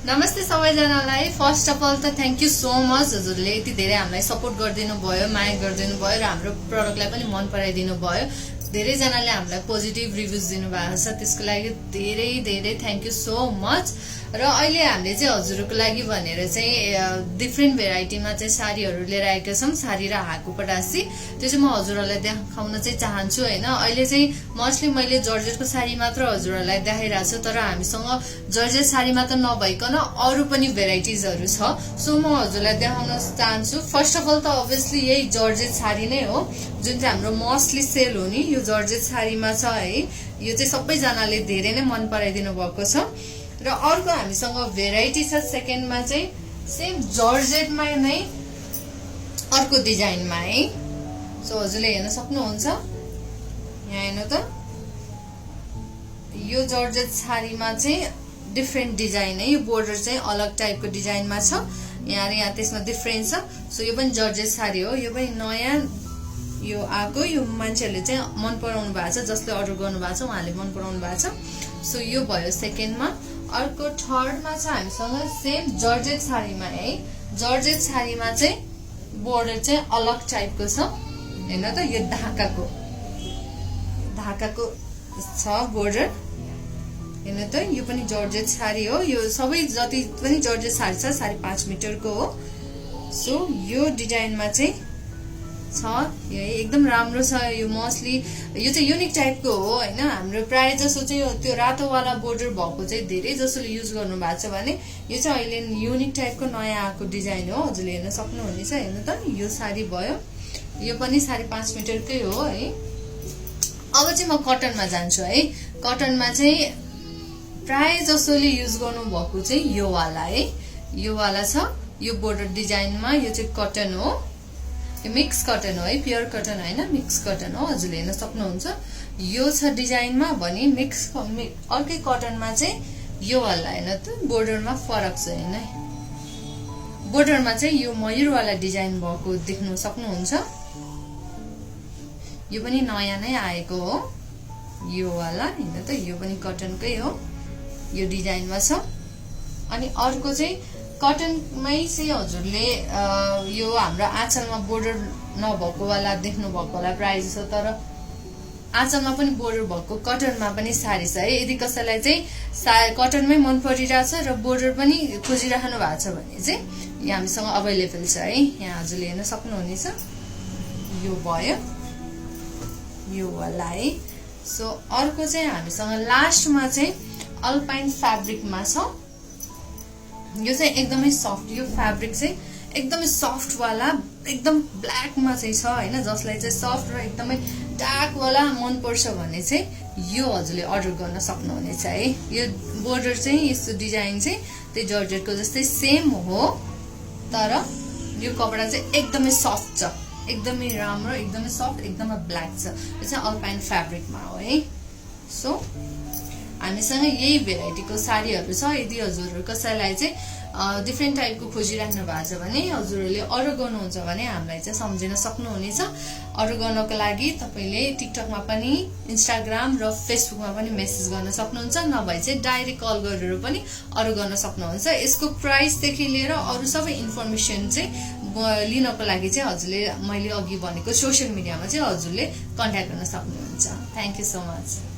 नमस्ते सबैजनालाई। First of all त थ्याङ्क यू सो मच हजुरले यति धेरै हामीलाई सपोर्ट गरिदिनु भयो, माया गरिदिनु भयो र हाम्रो प्रडक्टलाई पनि मन पराइदिनु भयो। धेरैजनाले हामीलाई पोजिटिभ रिभ्युज दिनुभएको छ, त्यसको लागि धेरै धेरै थ्याङ्क यू सो मच। र अहिले हामीले चाहिँ हजुरको लागि भनेर चाहिँ डिफ्रेन्ट भेराइटीमा चाहिँ साडीहरू लिएर आएका छौँ। साडी र हाको पटासी त्यो चाहिँ म हजुरहरूलाई देखाउन चाहिँ चाहन्छु होइन। अहिले चाहिँ मोस्टली मैले जर्जेटको साडी मात्र हजुरहरूलाई देखाइरहेको छु, तर हामीसँग जर्जेट साडी मात्र नभइकन अरू पनि भेराइटिजहरू छ। सो म हजुरलाई देखाउन चाहन्छु। फर्स्ट अफ अल त अभियसली यही जर्जेट साडी नै हो जुन चाहिँ हाम्रो मोस्टली सेल हो नि, यो जर्जेट साडीमा छ है। यो चाहिँ सबैजनाले धेरै नै मन पराइदिनु भएको छ। र अर्को हामीसँग भेराइटी छ सेकेन्डमा चाहिँ सेम जर्जेटमा नै अर्को डिजाइनमा है। सो हजुरले हेर्न सक्नुहुन्छ, यहाँ हेर्नु त, यो जर्जेट साडीमा चाहिँ डिफ्रेन्ट डिजाइन है। यो बोर्डर चाहिँ अलग टाइपको डिजाइनमा छ, यहाँ त्यसमा डिफ्रेन्स छ। सो यो पनि जर्जेट साडी हो, यो पनि नयाँ यो आएको, यो मान्छेहरूले चाहिँ मन पराउनु भएको छ, जसले अर्डर गर्नु भएको छ उहाँले मन पराउनु भएको छ। सो यो भयो सेकेन्डमा। अर्को थर्डमा छ हामीसँग सेम जर्जेट साडीमा है। जर्जेट साडीमा चाहिँ बोर्डर चाहिँ अलग टाइपको छ, हेर्न त, यो ढाकाको छ बोर्डर, हेर्नु त। यो पनि जर्जेट साडी हो, यो सबै जति पनि जर्जेट साडी छ 5.5 मिटरको हो। सो यो डिजाइनमा चाहिँ छ, यो एकदम राम्रो छ। यो मोस्टली यो चाहिँ युनिक टाइपको हो होइन। हाम्रो प्राय जसो चाहिँ त्यो रातोवाला बोर्डर भएको चाहिँ धेरै जसोले युज गर्नु भएको छ भने यो चाहिँ अहिले युनिक टाइपको नयाँ आएको डिजाइन हो। हजुरले हेर्न सक्नुहुनेछ, हेर्नु त, यो साडी भयो, यो पनि 5.5 मिटरकै हो है। अब चाहिँ म कटनमा जान्छु है। कटनमा चाहिँ प्राय जसोले युज गर्नु भएको चाहिँ यो वाला है, यो वाला छ। यो बोर्डर डिजाइनमा यो चाहिँ कटन हो, यो मिक्स कटन हो है, प्योर कटन होइन, मिक्स कटन हो। हजुरले हेर्न सक्नुहुन्छ, यो छ डिजाइनमा भने मिक्स अर्कै कटनमा चाहिँ यो वाला हेर्न त, बोर्डरमा फरक छ हेर्न। बोर्डरमा चाहिँ यो मयूरवाला डिजाइन भएको देख्न सक्नुहुन्छ। यो पनि नयाँ नै आएको हो यो वाला, हेर्न त, यो पनि कटनकै हो, यो डिजाइनमा छ। अनि अर्को चाहिँ कटनमै चाहिँ हजुरले यो हाम्रो आँचलमा बोर्डर नभएको वाला देख्नु भएको होला प्राय जस्तो, तर आँचलमा पनि बोर्डर भएको कटनमा पनि साडी छ है। यदि कसैलाई चाहिँ कटनमै मन परिरहेछ र बोर्डर पनि खोजिराख्नु भएको छ भने चाहिँ यहाँ हामीसँग अभाइलेबल छ है। यहाँ हजुरले हेर्न सक्नुहुनेछ, यो भयो यो वाला है। सो अर्को चाहिँ हामीसँग लास्टमा चाहिँ अल्पाइन फ्याब्रिकमा छ। यो चाहिँ एकदमै सफ्ट, यो फ्याब्रिक चाहिँ एकदमै सफ्ट वाला, एकदम ब्ल्याकमा चाहिँ छ होइन। जसलाई चाहिँ सफ्ट र एकदमै डार्क वाला मन पर्छ भने चाहिँ यो हजुरले अर्डर गर्न सक्नुहुनेछ है। यो बोर्डर चाहिँ यस्तो डिजाइन चाहिँ त्यही जर्जेटको जस्तै सेम हो, तर यो कपडा चाहिँ एकदमै सफ्ट छ, एकदमै राम्रो, एकदमै सफ्ट, एकदमै ब्ल्याक छ। यो चाहिँ अल्पाइन फ्याब्रिकमा हो है। सो हामीसँग यही भेराइटीको साडीहरू छ। यदि हजुरहरू कसैलाई चाहिँ डिफ्रेन्ट टाइपको खोजिराख्नु भएको छ भने हजुरहरूले अर्डर गर्नुहुन्छ भने हामीलाई चाहिँ सम्झिन सक्नुहुनेछ। अर्डर गर्नको लागि तपाईँले टिकटकमा पनि, इन्स्टाग्राम र फेसबुकमा पनि मेसेज गर्न सक्नुहुन्छ, नभए चाहिँ डाइरेक्ट कल गरेर पनि अर्डर गर्न सक्नुहुन्छ। यसको प्राइसदेखि लिएर अरू सबै इन्फर्मेसन चाहिँ लिनको लागि चाहिँ हजुरले मैले अघि भनेको सोसियल मिडियामा चाहिँ हजुरले कन्ट्याक्ट गर्न सक्नुहुन्छ। Thank you so much.